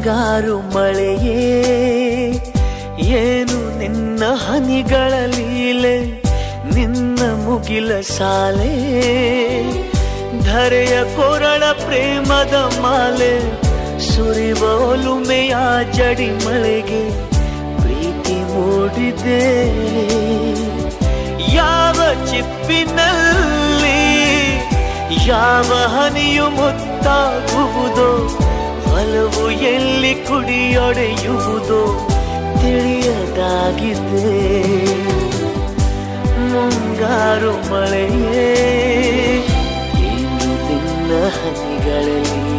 ಮುಂಗಾರು ಮಳೆಯೇ ಏನು ನಿನ್ನ ಹನಿಗಳ ಲೀಲೆ, ನಿನ್ನ ಮುಗಿಲ ಸಾಲೆ ಧರೆಯ ಕೊರಳ ಪ್ರೇಮದ ಮಾಲೆ, ಸುರಿವ ಒಲುಮೆಯ ಜಡಿ ಮಳೆಗೆ ಪ್ರೀತಿ ಮೂಡಿದೆ. ಯಾವ ಚಿಪ್ಪಿನಲ್ಲಿ ಯಾವ ಹನಿಯು ಮುತ್ತಾಗುವುದೋ, ಒಲವು ಎಲ್ಲಿ ಕುಡಿಯೊಡೆಯುವುದೋ ತಿಳಿಯದಾಗಿದೆ. ಮುಂಗಾರು ಮಳೆಯೇ ಏನು ನಿನ್ನ ಹನಿಗಳಲ್ಲಿ